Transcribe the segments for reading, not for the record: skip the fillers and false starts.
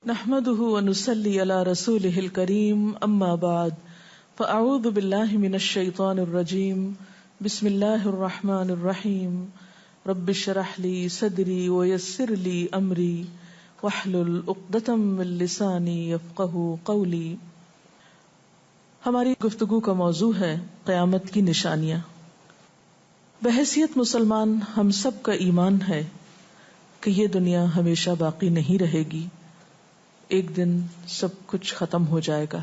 نحمده ونصلي على رسوله الكريم اما بعد فاعوذ بالله من الشيطان الرجيم بسم الله الرحمن الرحيم رب اشرح لي صدري ويسر لي امري واحلل عقدة من لساني يفقهوا قولي. ہماری گفتگو کا موضوع ہے قیامت کی نشانیاں. بحیثیت مسلمان ہم سب کا ایمان ہے کہ یہ دنیا ہمیشہ باقی نہیں رہے گی، ایک دن سب کچھ ختم ہو جائے گا،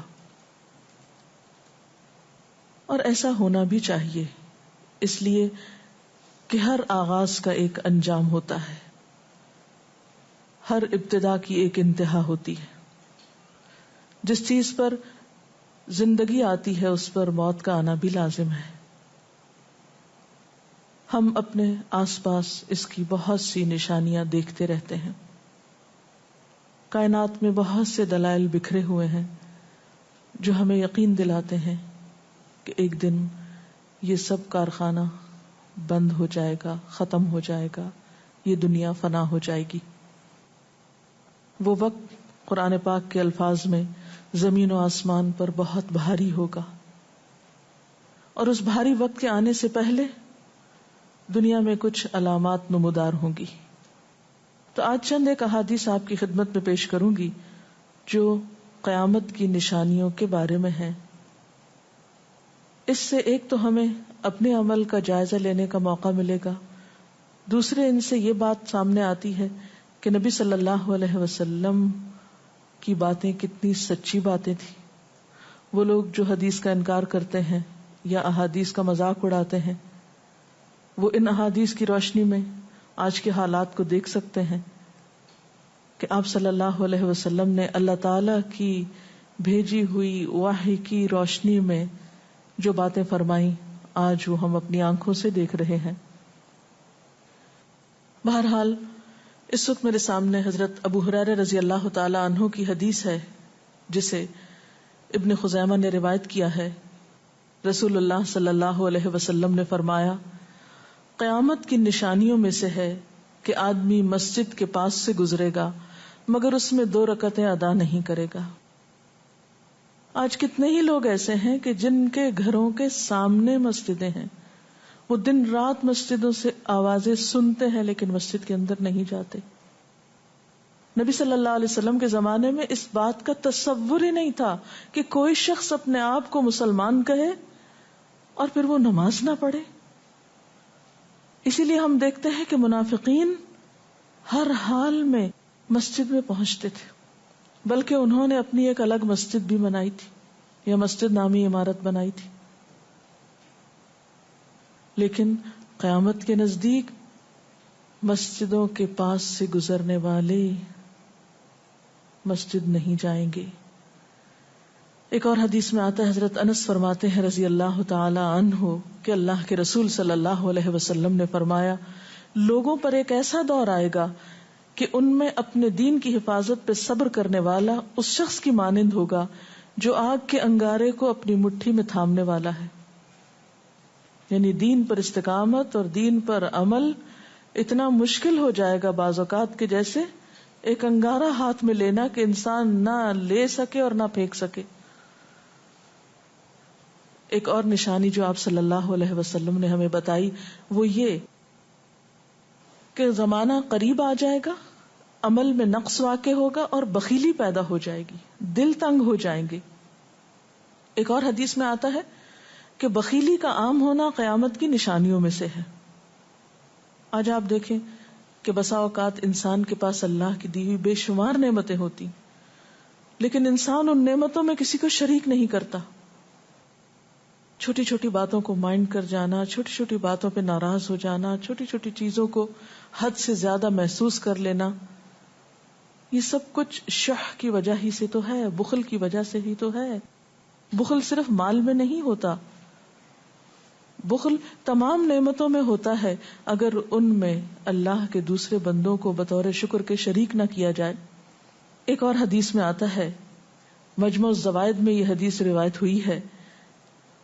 اور ایسا ہونا بھی چاہیے، اس لیے کہ ہر آغاز کا ایک انجام ہوتا ہے، ہر ابتدا کی ایک انتہا ہوتی ہے. جس چیز پر زندگی آتی ہے اس پر موت کا آنا بھی لازم ہے. ہم اپنے آس پاس اس کی بہت سی نشانیاں دیکھتے رہتے ہیں. کائنات میں بہت سے دلائل بکھرے ہوئے ہیں جو ہمیں یقین دلاتے ہیں کہ ایک دن یہ سب کارخانہ بند ہو جائے گا، ختم ہو جائے گا، یہ دنیا فنا ہو جائے گی. وہ وقت قرآن پاک کے الفاظ میں زمین و آسمان پر بہت بھاری ہوگا، اور اس بھاری وقت کے آنے سے پہلے دنیا میں کچھ علامات نمودار ہوں گی. تو آج چند ایک احادیث آپ کی خدمت میں پیش کروں گی جو قیامت کی نشانیوں کے بارے میں ہیں. اس سے ایک تو ہمیں اپنے عمل کا جائزہ لینے کا موقع ملے گا، دوسرے ان سے یہ بات سامنے آتی ہے کہ نبی صلی اللہ علیہ وسلم کی باتیں کتنی سچی باتیں تھیں. وہ لوگ جو حدیث کا انکار کرتے ہیں یا احادیث کا مذاق اڑاتے ہیں، وہ ان احادیث کی روشنی میں آج کے حالات کو دیکھ سکتے ہیں کہ آپ صلی اللہ علیہ وسلم نے اللہ تعالی کی بھیجی ہوئی وحی کی روشنی میں جو باتیں فرمائیں آج وہ ہم اپنی آنکھوں سے دیکھ رہے ہیں. بہرحال اس وقت میرے سامنے حضرت ابو ہریرہ رضی اللہ تعالی عنہ کی حدیث ہے جسے ابن خزیمہ نے روایت کیا ہے. رسول اللہ صلی اللہ علیہ وسلم نے فرمایا، قیامت کی نشانیوں میں سے ہے کہ آدمی مسجد کے پاس سے گزرے گا مگر اس میں 2 رکعتیں ادا نہیں کرے گا. آج کتنے ہی لوگ ایسے ہیں کہ جن کے گھروں کے سامنے مسجدیں ہیں، وہ دن رات مسجدوں سے آوازیں سنتے ہیں لیکن مسجد کے اندر نہیں جاتے. نبی صلی اللہ علیہ وسلم کے زمانے میں اس بات کا تصور ہی نہیں تھا کہ کوئی شخص اپنے آپ کو مسلمان کہے اور پھر وہ نماز نہ پڑھے. اسی لیے ہم دیکھتے ہیں کہ منافقین ہر حال میں مسجد میں پہنچتے تھے، بلکہ انہوں نے اپنی ایک الگ مسجد بھی بنائی تھی یا مسجد نامی عمارت بنائی تھی. لیکن قیامت کے نزدیک مسجدوں کے پاس سے گزرنے والے مسجد نہیں جائیں گے. ایک اور حدیث میں آتا ہے، حضرت انس فرماتے ہیں رضی اللہ تعالی عنہ کہ اللہ کے رسول صلی اللہ علیہ وسلم نے فرمایا، لوگوں پر ایک ایسا دور آئے گا کہ ان میں اپنے دین کی حفاظت پہ صبر کرنے والا اس شخص کی مانند ہوگا جو آگ کے انگارے کو اپنی مٹھی میں تھامنے والا ہے. یعنی دین پر استقامت اور دین پر عمل اتنا مشکل ہو جائے گا بعض اوقات کہ جیسے ایک انگارہ ہاتھ میں لینا کہ انسان نہ لے سکے اور نہ پھینک سکے. ایک اور نشانی جو آپ صلی اللہ علیہ وسلم نے ہمیں بتائی وہ یہ کہ زمانہ قریب آ جائے گا، عمل میں نقص واقع ہوگا اور بخیلی پیدا ہو جائے گی، دل تنگ ہو جائیں گے. ایک اور حدیث میں آتا ہے کہ بخیلی کا عام ہونا قیامت کی نشانیوں میں سے ہے. آج آپ دیکھیں کہ بسا اوقات انسان کے پاس اللہ کی دی ہوئی بے شمار نعمتیں ہوتی لیکن انسان ان نعمتوں میں کسی کو شریک نہیں کرتا. چھوٹی چھوٹی باتوں کو مائنڈ کر جانا، چھوٹی چھوٹی باتوں پہ ناراض ہو جانا، چھوٹی چھوٹی چیزوں کو حد سے زیادہ محسوس کر لینا، یہ سب کچھ شح کی وجہ ہی سے تو ہے، بخل کی وجہ سے ہی تو ہے. بخل صرف مال میں نہیں ہوتا، بخل تمام نعمتوں میں ہوتا ہے اگر ان میں اللہ کے دوسرے بندوں کو بطور شکر کے شریک نہ کیا جائے. ایک اور حدیث میں آتا ہے، مجموع الزوائد میں یہ حدیث روایت ہوئی ہے،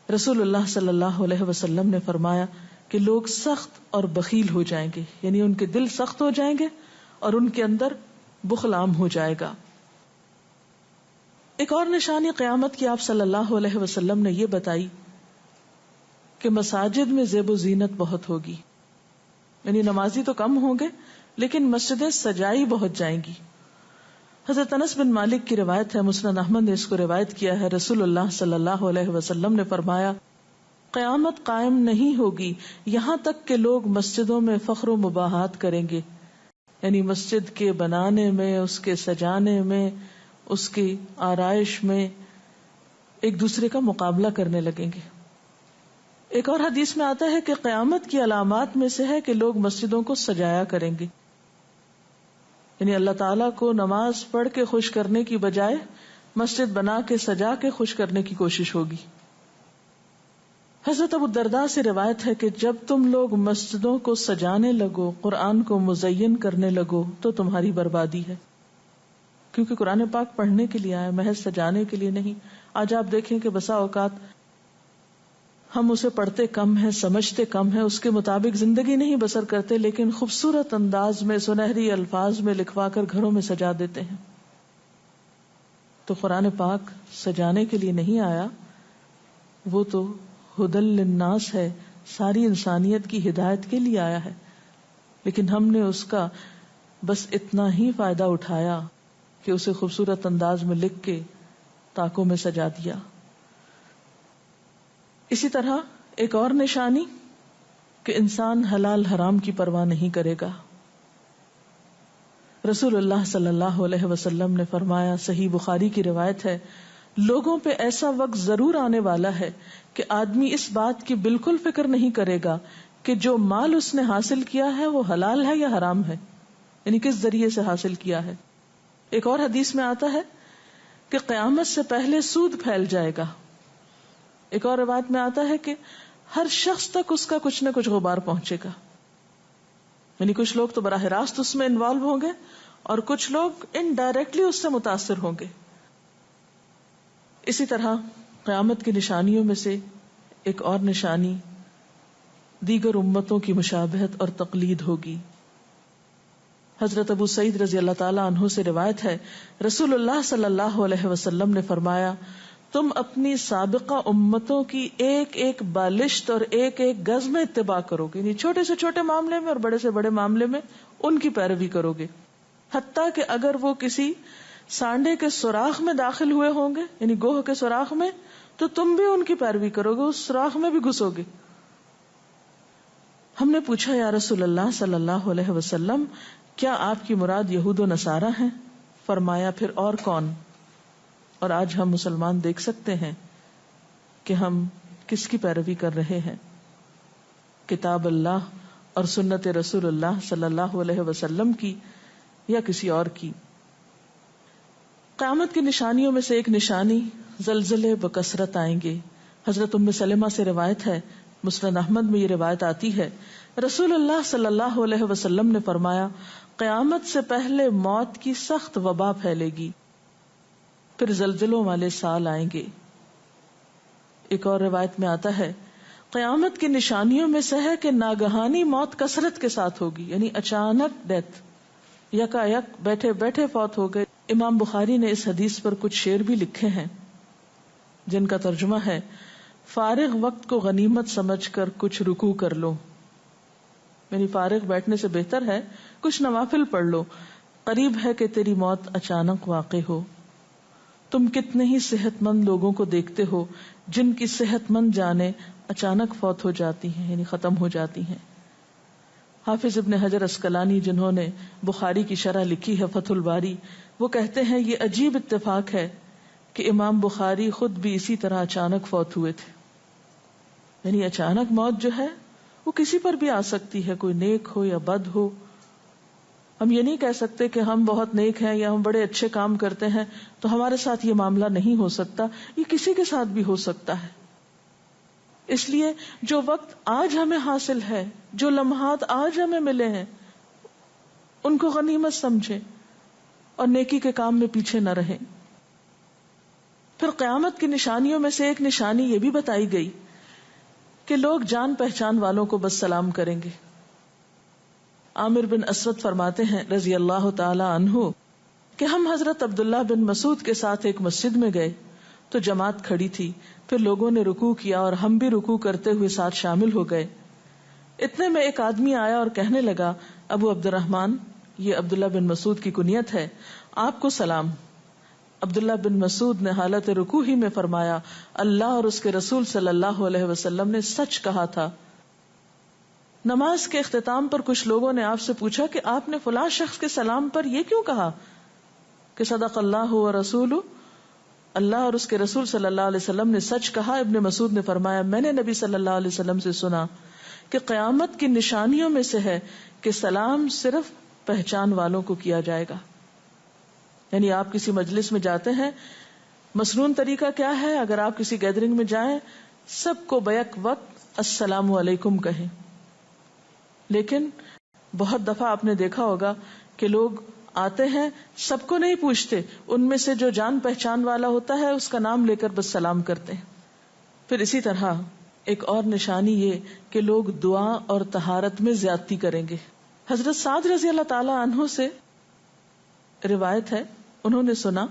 رسول اللہ صلی اللہ علیہ وسلم نے فرمایا کہ لوگ سخت اور بخیل ہو جائیں گے، یعنی ان کے دل سخت ہو جائیں گے اور ان کے اندر بخل عام ہو جائے گا. ایک اور نشانی قیامت کی آپ صلی اللہ علیہ وسلم نے یہ بتائی کہ مساجد میں زیب و زینت بہت ہوگی، یعنی نمازی تو کم ہوں گے لیکن مسجدیں سجائی بہت جائیں گی. حضرت انس بن مالک کی روایت ہے، مسند احمد نے اس کو روایت کیا ہے، رسول اللہ صلی اللہ علیہ وسلم نے فرمایا قیامت قائم نہیں ہوگی یہاں تک کہ لوگ مسجدوں میں فخر و مباحات کریں گے، یعنی مسجد کے بنانے میں، اس کے سجانے میں، اس کی آرائش میں ایک دوسرے کا مقابلہ کرنے لگیں گے. ایک اور حدیث میں آتا ہے کہ قیامت کی علامات میں سے ہے کہ لوگ مسجدوں کو سجایا کریں گے، یعنی اللہ تعالیٰ کو نماز پڑھ کے خوش کرنے کی بجائے مسجد بنا کے سجا کے خوش کرنے کی کوشش ہوگی. حضرت ابو الدرداء سے روایت ہے کہ جب تم لوگ مسجدوں کو سجانے لگو، قرآن کو مزین کرنے لگو تو تمہاری بربادی ہے، کیونکہ قرآن پاک پڑھنے کے لیے آیا، محض سجانے کے لیے نہیں. آج آپ دیکھیں کہ بسا اوقات ہم اسے پڑھتے کم ہیں، سمجھتے کم ہیں، اس کے مطابق زندگی نہیں بسر کرتے، لیکن خوبصورت انداز میں سنہری الفاظ میں لکھوا کر گھروں میں سجا دیتے ہیں. تو قرآن پاک سجانے کے لیے نہیں آیا، وہ تو ہدی للناس ہے، ساری انسانیت کی ہدایت کے لیے آیا ہے، لیکن ہم نے اس کا بس اتنا ہی فائدہ اٹھایا کہ اسے خوبصورت انداز میں لکھ کے طاقوں میں سجا دیا. اسی طرح ایک اور نشانی کہ انسان حلال حرام کی پرواہ نہیں کرے گا. رسول اللہ صلی اللہ علیہ وسلم نے فرمایا، صحیح بخاری کی روایت ہے، لوگوں پہ ایسا وقت ضرور آنے والا ہے کہ آدمی اس بات کی بالکل فکر نہیں کرے گا کہ جو مال اس نے حاصل کیا ہے وہ حلال ہے یا حرام ہے، یعنی کس ذریعے سے حاصل کیا ہے. ایک اور حدیث میں آتا ہے کہ قیامت سے پہلے سود پھیل جائے گا. ایک اور روایت میں آتا ہے کہ ہر شخص تک اس کا کچھ نہ کچھ غبار پہنچے گا، یعنی کچھ لوگ تو براہ راست اس میں انوالو ہوں گے اور کچھ لوگ انڈائریکٹلی اس سے متاثر ہوں گے. اسی طرح قیامت کی نشانیوں میں سے ایک اور نشانی دیگر امتوں کی مشابہت اور تقلید ہوگی. حضرت ابو سعید رضی اللہ تعالی عنہ سے روایت ہے، رسول اللہ صلی اللہ علیہ وسلم نے فرمایا، تم اپنی سابقہ امتوں کی ایک ایک بالشت اور ایک ایک گز میں اتباع کرو گے، یعنی چھوٹے سے چھوٹے معاملے میں اور بڑے سے بڑے معاملے میں ان کی پیروی کرو گے، حتیٰ کہ اگر وہ کسی سانڈے کے سوراخ میں داخل ہوئے ہوں گے، یعنی گوہ کے سوراخ میں، تو تم بھی ان کی پیروی کرو گے، اس سوراخ میں بھی گھسو گے. ہم نے پوچھا، یا رسول اللہ صلی اللہ علیہ وسلم، کیا آپ کی مراد یہود و نصارہ ہیں؟ فرمایا، پھر اور کون؟ اور آج ہم مسلمان دیکھ سکتے ہیں کہ ہم کس کی پیروی کر رہے ہیں، کتاب اللہ اور سنت رسول اللہ صلی اللہ علیہ وسلم کی یا کسی اور کی. قیامت کی نشانیوں میں سے ایک نشانی زلزلے بکثرت آئیں گے. حضرت ام سلمہ سے روایت ہے، مسند احمد میں یہ روایت آتی ہے، رسول اللہ صلی اللہ علیہ وسلم نے فرمایا، قیامت سے پہلے موت کی سخت وبا پھیلے گی، پھر زلزلوں والے سال آئیں گے. ایک اور روایت میں آتا ہے، قیامت کی نشانیوں میں سے ہے کہ ناگہانی موت کثرت کے ساتھ ہوگی، یعنی اچانک ڈیتھ، یکا یک بیٹھے بیٹھے فوت ہو گئے. امام بخاری نے اس حدیث پر کچھ شعر بھی لکھے ہیں جن کا ترجمہ ہے، فارغ وقت کو غنیمت سمجھ کر کچھ رکوع کر لو، یعنی فارغ بیٹھنے سے بہتر ہے کچھ نوافل پڑھ لو، قریب ہے کہ تیری موت اچانک واقع ہو. تم کتنے ہی صحت مند لوگوں کو دیکھتے ہو جن کی صحت مند جانیں اچانک فوت ہو جاتی ہیں، یعنی ختم ہو جاتی ہیں. حافظ ابن حجر عسقلانی جنہوں نے بخاری کی شرح لکھی ہے فتح الباری، وہ کہتے ہیں یہ عجیب اتفاق ہے کہ امام بخاری خود بھی اسی طرح اچانک فوت ہوئے تھے. یعنی اچانک موت جو ہے وہ کسی پر بھی آ سکتی ہے، کوئی نیک ہو یا بد ہو. ہم یہ نہیں کہہ سکتے کہ ہم بہت نیک ہیں یا ہم بڑے اچھے کام کرتے ہیں تو ہمارے ساتھ یہ معاملہ نہیں ہو سکتا، یہ کسی کے ساتھ بھی ہو سکتا ہے. اس لیے جو وقت آج ہمیں حاصل ہے، جو لمحات آج ہمیں ملے ہیں، ان کو غنیمت سمجھیں اور نیکی کے کام میں پیچھے نہ رہیں. پھر قیامت کی نشانیوں میں سے ایک نشانی یہ بھی بتائی گئی کہ لوگ جان پہچان والوں کو بس سلام کریں گے. عامر بن اسود فرماتے ہیں رضی اللہ تعالی عنہ کہ ہم حضرت عبداللہ بن مسعود کے ساتھ ایک مسجد میں گئے تو جماعت کھڑی تھی، پھر لوگوں نے رکوع کیا اور ہم بھی رکوع کرتے ہوئے ساتھ شامل ہو گئے۔ اتنے میں ایک آدمی آیا اور کہنے لگا، ابو عبد الرحمن، یہ عبداللہ بن مسعود کی کنیت ہے، آپ کو سلام۔ عبداللہ بن مسعود نے حالت رکوع ہی میں فرمایا، اللہ اور اس کے رسول صلی اللہ علیہ وسلم نے سچ کہا تھا۔ نماز کے اختتام پر کچھ لوگوں نے آپ سے پوچھا کہ آپ نے فلاں شخص کے سلام پر یہ کیوں کہا کہ صدق اللہ و رسول، اللہ اور اس کے رسول صلی اللہ علیہ وسلم نے سچ کہا۔ ابن مسعود نے فرمایا، میں نے نبی صلی اللہ علیہ وسلم سے سنا کہ قیامت کی نشانیوں میں سے ہے کہ سلام صرف پہچان والوں کو کیا جائے گا۔ یعنی آپ کسی مجلس میں جاتے ہیں، مسنون طریقہ کیا ہے؟ اگر آپ کسی گیدرنگ میں جائیں، سب کو بیک وقت السلام علیکم کہیں، لیکن بہت دفعہ آپ نے دیکھا ہوگا کہ لوگ آتے ہیں، سب کو نہیں پوچھتے، ان میں سے جو جان پہچان والا ہوتا ہے اس کا نام لے کر بس سلام کرتے ہیں۔ پھر اسی طرح ایک اور نشانی یہ کہ لوگ دعا اور طہارت میں زیادتی کریں گے۔ حضرت سعد رضی اللہ تعالی عنہ سے روایت ہے، انہوں نے سنا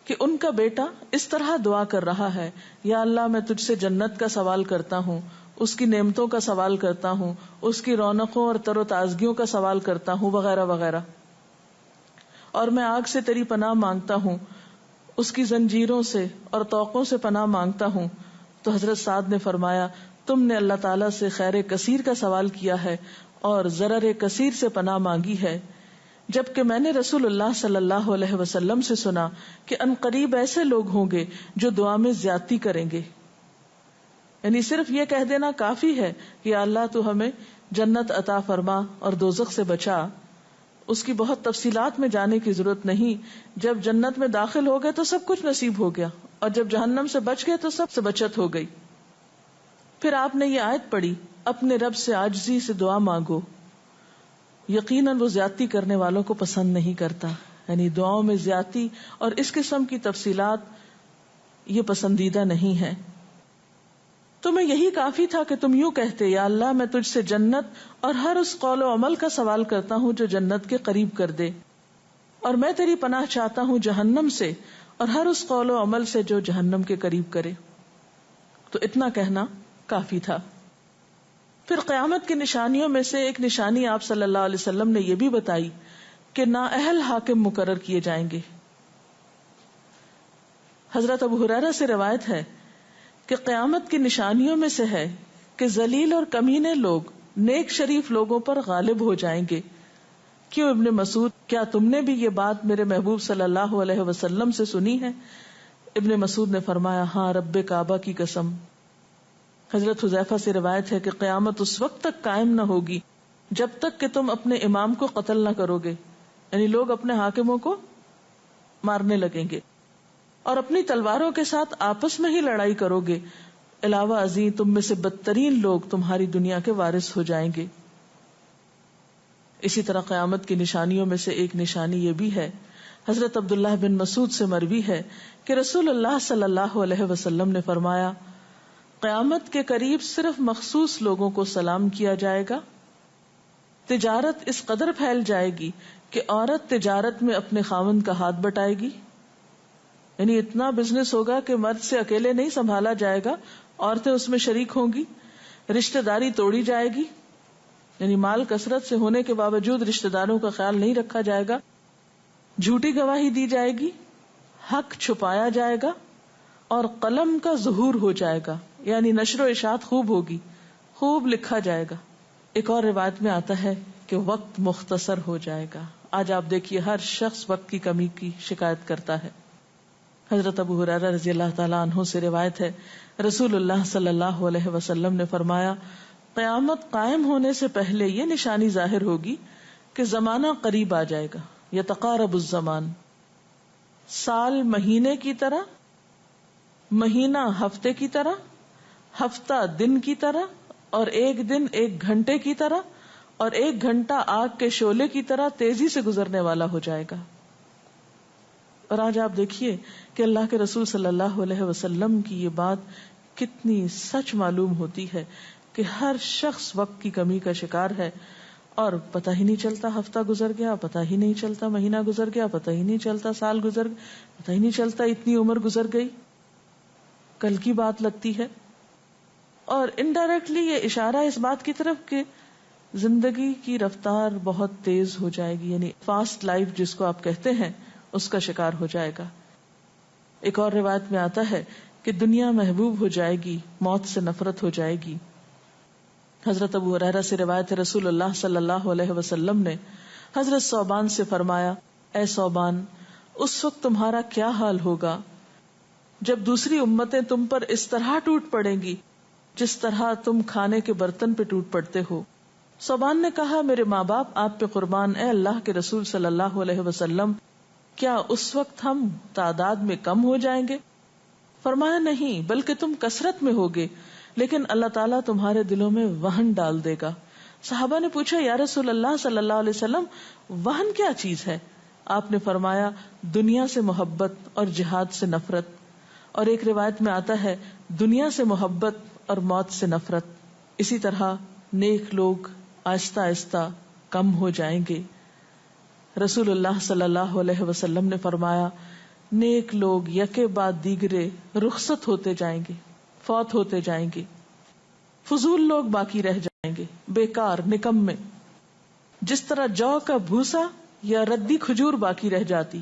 کہ ان کا بیٹا اس طرح دعا کر رہا ہے، یا اللہ میں تجھ سے جنت کا سوال کرتا ہوں، اس کی نعمتوں کا سوال کرتا ہوں، اس کی رونقوں اور تر و تازگیوں کا سوال کرتا ہوں، وغیرہ وغیرہ، اور میں آگ سے تیری پناہ مانگتا ہوں، اس کی زنجیروں سے اور طوقوں سے پناہ مانگتا ہوں۔ تو حضرت سعد نے فرمایا، تم نے اللہ تعالیٰ سے خیر کثیر کا سوال کیا ہے اور ضرر کثیر سے پناہ مانگی ہے، جبکہ میں نے رسول اللہ صلی اللہ علیہ وسلم سے سنا کہ ان قریب ایسے لوگ ہوں گے جو دعا میں زیادتی کریں گے۔ یعنی صرف یہ کہہ دینا کافی ہے کہ اللہ تو ہمیں جنت عطا فرما اور دوزخ سے بچا، اس کی بہت تفصیلات میں جانے کی ضرورت نہیں۔ جب جنت میں داخل ہو گئے تو سب کچھ نصیب ہو گیا، اور جب جہنم سے بچ گئے تو سب سے بچت ہو گئی۔ پھر آپ نے یہ آیت پڑھی، اپنے رب سے عاجزی سے دعا مانگو، یقیناً وہ زیادتی کرنے والوں کو پسند نہیں کرتا۔ یعنی دعاؤں میں زیادتی اور اس قسم کی تفصیلات یہ پسندیدہ نہیں ہے۔ تمہیں یہی کافی تھا کہ تم یوں کہتے، یا اللہ میں تجھ سے جنت اور ہر اس قول و عمل کا سوال کرتا ہوں جو جنت کے قریب کر دے، اور میں تیری پناہ چاہتا ہوں جہنم سے اور ہر اس قول و عمل سے جو جہنم کے قریب کرے۔ تو اتنا کہنا کافی تھا۔ پھر قیامت کی نشانیوں میں سے ایک نشانی آپ صلی اللہ علیہ وسلم نے یہ بھی بتائی کہ نااہل حاکم مقرر کیے جائیں گے۔ حضرت ابو ہریرہ سے روایت ہے کہ قیامت کی نشانیوں میں سے ہے کہ ذلیل اور کمینے لوگ نیک شریف لوگوں پر غالب ہو جائیں گے۔ کیوں ابن مسعود، کیا تم نے بھی یہ بات میرے محبوب صلی اللہ علیہ وسلم سے سنی ہے؟ ابن مسعود نے فرمایا، ہاں رب کعبہ کی قسم۔ حضرت حذیفہ سے روایت ہے کہ قیامت اس وقت تک قائم نہ ہوگی جب تک کہ تم اپنے امام کو قتل نہ کرو گے، یعنی لوگ اپنے حاکموں کو مارنے لگیں گے اور اپنی تلواروں کے ساتھ آپس میں ہی لڑائی کرو گے، علاوہ ازیں تم میں سے بدترین لوگ تمہاری دنیا کے وارث ہو جائیں گے۔ اسی طرح قیامت کی نشانیوں میں سے ایک نشانی یہ بھی ہے، حضرت عبداللہ بن مسعود سے مروی ہے کہ رسول اللہ صلی اللہ علیہ وسلم نے فرمایا، قیامت کے قریب صرف مخصوص لوگوں کو سلام کیا جائے گا۔ تجارت اس قدر پھیل جائے گی کہ عورت تجارت میں اپنے خاوند کا ہاتھ بٹائے گی، یعنی اتنا بزنس ہوگا کہ مرد سے اکیلے نہیں سنبھالا جائے گا، عورتیں اس میں شریک ہوں گی، رشتہ داری توڑی جائے گی، یعنی مال کثرت سے ہونے کے باوجود رشتہ داروں کا خیال نہیں رکھا جائے گا، جھوٹی گواہی دی جائے گی، حق چھپایا جائے گا، اور قلم کا ظہور ہو جائے گا، یعنی نشر و اشاعت خوب ہوگی، خوب لکھا جائے گا۔ ایک اور روایت میں آتا ہے کہ وقت مختصر ہو جائے گا۔ آج آپ دیکھیے ہر شخص وقت کی کمی کی شکایت کرتا ہے۔ حضرت ابو ہریرہ رضی اللہ تعالیٰ عنہ سے روایت ہے، رسول اللہ صلی اللہ علیہ وسلم نے فرمایا، قیامت قائم ہونے سے پہلے یہ نشانی ظاہر ہوگی کہ زمانہ قریب آ جائے گا، یتقارب الزمان، سال مہینے کی طرح، مہینہ ہفتے کی طرح، ہفتہ دن کی طرح، اور ایک دن ایک گھنٹے کی طرح، اور ایک گھنٹہ آگ کے شعلے کی طرح تیزی سے گزرنے والا ہو جائے گا۔ اور آج آپ دیکھیے کہ اللہ کے رسول صلی اللہ علیہ وسلم کی یہ بات کتنی سچ معلوم ہوتی ہے کہ ہر شخص وقت کی کمی کا شکار ہے، اور پتہ ہی نہیں چلتا ہفتہ گزر گیا، پتہ ہی نہیں چلتا مہینہ گزر گیا، پتہ ہی نہیں چلتا سال گزر گیا، پتہ ہی نہیں چلتا اتنی عمر گزر گئی، کل کی بات لگتی ہے. اور انڈائریکٹلی یہ اشارہ اس بات کی طرف کہ زندگی کی رفتار بہت تیز ہو جائے گی، یعنی فاسٹ لائف جس کو آپ کہتے ہیں اس کا شکار ہو جائے گا. ایک اور روایت میں آتا ہے کہ دنیا محبوب ہو جائے گی، موت سے نفرت ہو جائے گی. حضرت ابو ہریرہ سے روایت ہے رسول اللہ صلی اللہ علیہ وسلم نے حضرت ثوبان سے فرمایا، اے ثوبان، اس وقت تمہارا کیا حال ہوگا جب دوسری امتیں تم پر اس طرح ٹوٹ پڑیں گی جس طرح تم کھانے کے برتن پہ ٹوٹ پڑتے ہو. ثوبان نے کہا، میرے ماں باپ آپ پہ قربان، اے اللہ کے رسول صلی اللہ علیہ وسلم، کیا اس وقت ہم تعداد میں کم ہو جائیں گے؟ فرمایا، نہیں، بلکہ تم کثرت میں ہوگے، لیکن اللہ تعالیٰ تمہارے دلوں میں وہن ڈال دے گا. صحابہ نے پوچھا، یا رسول اللہ صلی اللہ علیہ وسلم، وہن کیا چیز ہے؟ آپ نے فرمایا، دنیا سے محبت اور جہاد سے نفرت. اور ایک روایت میں آتا ہے، دنیا سے محبت اور موت سے نفرت. اسی طرح نیک لوگ آہستہ آہستہ کم ہو جائیں گے. رسول اللہ صلی اللہ علیہ وسلم نے فرمایا، نیک لوگ یکے بعد دیگرے رخصت ہوتے جائیں گے، فوت ہوتے جائیں گے. فضول لوگ باقی رہ جائیں گے، بیکار، نکمے، جس طرح جو کا بھوسا یا ردی کھجور باقی رہ جاتی.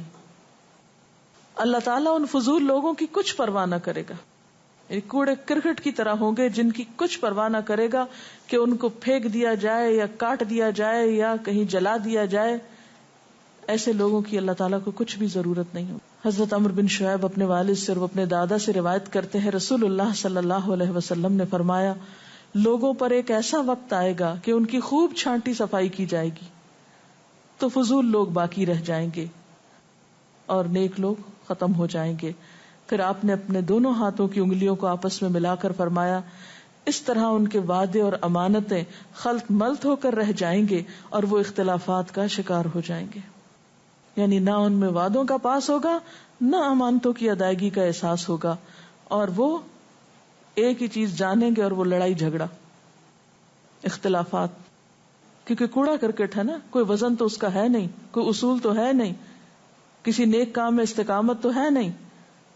اللہ تعالیٰ ان فضول لوگوں کی کچھ پرواہ نہ کرے گا، کوڑے کرکٹ کی طرح ہوں گے جن کی کچھ پرواہ نہ کرے گا کہ ان کو پھینک دیا جائے یا کاٹ دیا جائے یا کہیں جلا دیا جائے. ایسے لوگوں کی اللہ تعالیٰ کو کچھ بھی ضرورت نہیں ہوگی. حضرت عمرو بن شعیب اپنے والد سے اور اپنے دادا سے روایت کرتے ہیں، رسول اللہ صلی اللہ علیہ وسلم نے فرمایا، لوگوں پر ایک ایسا وقت آئے گا کہ ان کی خوب چھانٹی صفائی کی جائے گی تو فضول لوگ باقی رہ جائیں گے اور نیک لوگ ختم ہو جائیں گے. پھر آپ نے اپنے دونوں ہاتھوں کی انگلیوں کو آپس میں ملا کر فرمایا، اس طرح ان کے وعدے اور امانتیں خلط ملط ہو کر رہ جائیں گے اور وہ اختلافات کا شکار ہو جائیں گے. یعنی نہ ان میں وعدوں کا پاس ہوگا، نہ امانتوں کی ادائیگی کا احساس ہوگا، اور وہ ایک ہی چیز جانیں گے اور وہ لڑائی جھگڑا، اختلافات. کیونکہ کوڑا کرکٹ ہے نا، کوئی وزن تو اس کا ہے نہیں، کوئی اصول تو ہے نہیں، کسی نیک کام میں استقامت تو ہے نہیں،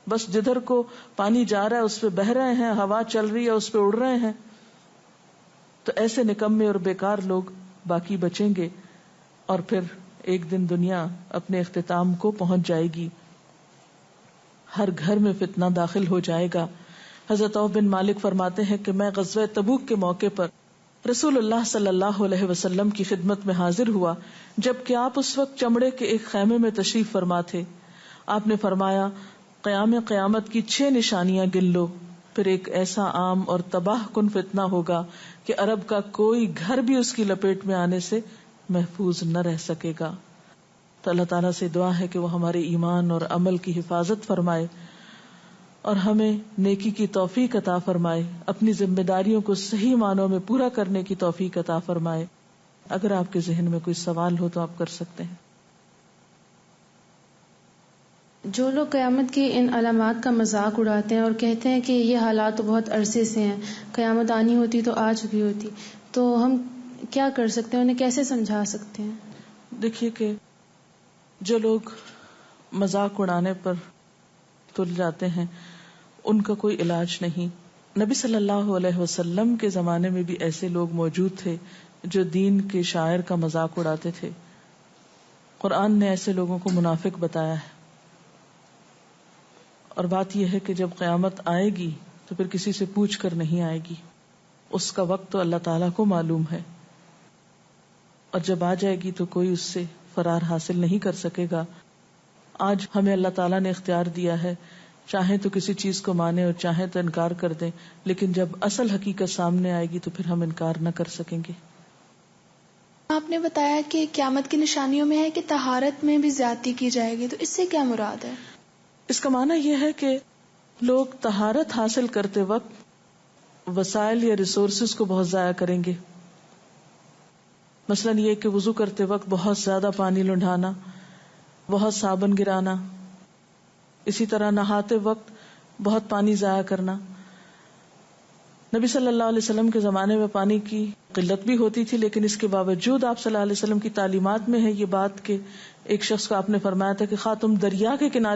بس جدھر کو پانی جا رہا ہے اس پہ بہ رہے ہیں، ہوا چل رہی ہے اس پہ اڑ رہے ہیں. تو ایسے نکمے اور بیکار لوگ باقی بچیں گے اور پھر ایک دن دنیا اپنے اختتام کو پہنچ جائے گی. ہر گھر میں فتنہ داخل ہو جائے گا. حضرت عوف بن مالک فرماتے ہیں کہ میں غزوہ تبوک کے موقع پر رسول اللہ صلی اللہ علیہ وسلم کی خدمت میں حاضر ہوا، جبکہ آپ اس وقت چمڑے کے ایک خیمے میں تشریف فرما تھے. آپ نے فرمایا، قیامت کی 6 نشانیاں گن لو. پھر ایک ایسا عام اور تباہ کن فتنہ ہوگا کہ عرب کا کوئی گھر بھی اس کی لپیٹ میں آنے سے محفوظ نہ رہ سکے گا. تو اللہ تعالیٰ سے دعا ہے کہ وہ ہمارے ایمان اور عمل کی حفاظت فرمائے اور ہمیں نیکی کی توفیق عطا فرمائے، اپنی ذمہ داریوں کو صحیح معنوں میں پورا کرنے کی توفیق عطا فرمائے. اگر آپ کے ذہن میں کوئی سوال ہو تو آپ کر سکتے ہیں. جو لوگ قیامت کی ان علامات کا مذاق اڑاتے ہیں اور کہتے ہیں کہ یہ حالات تو بہت عرصے سے ہیں، قیامت آنی ہوتی تو آ چکی ہوتی، تو ہم کیا کر سکتے ہیں، انہیں کیسے سمجھا سکتے ہیں؟ دیکھیے کہ جو لوگ مذاق اڑانے پر تل جاتے ہیں ان کا کوئی علاج نہیں. نبی صلی اللہ علیہ وسلم کے زمانے میں بھی ایسے لوگ موجود تھے جو دین کے شاعر کا مذاق اڑاتے تھے. قرآن نے ایسے لوگوں کو منافق بتایا ہے. اور بات یہ ہے کہ جب قیامت آئے گی تو پھر کسی سے پوچھ کر نہیں آئے گی، اس کا وقت تو اللہ تعالیٰ کو معلوم ہے، اور جب آ جائے گی تو کوئی اس سے فرار حاصل نہیں کر سکے گا. آج ہمیں اللہ تعالیٰ نے اختیار دیا ہے، چاہیں تو کسی چیز کو مانیں اور چاہیں تو انکار کر دیں، لیکن جب اصل حقیقت سامنے آئے گی تو پھر ہم انکار نہ کر سکیں گے. آپ نے بتایا کہ قیامت کی نشانیوں میں ہے کہ طہارت میں بھی زیادتی کی جائے گی، تو اس سے کیا مراد ہے؟ اس کا معنی یہ ہے کہ لوگ طہارت حاصل کرتے وقت وسائل یا ریسورسز کو بہت ضائع کریں گے. مثلا یہ کہ وضو کرتے وقت بہت زیادہ پانی لنڈھانا، بہت صابن گرانا، اسی طرح نہاتے وقت بہت پانی ضائع کرنا. نبی صلی اللہ علیہ وسلم کے زمانے میں پانی کی قلت بھی ہوتی تھی، لیکن اس کے باوجود آپ صلی اللہ علیہ وسلم کی تعلیمات میں ہے یہ بات کہ ایک شخص کو آپ نے فرمایا تھا کہ خواہ تم دریا کے کنارے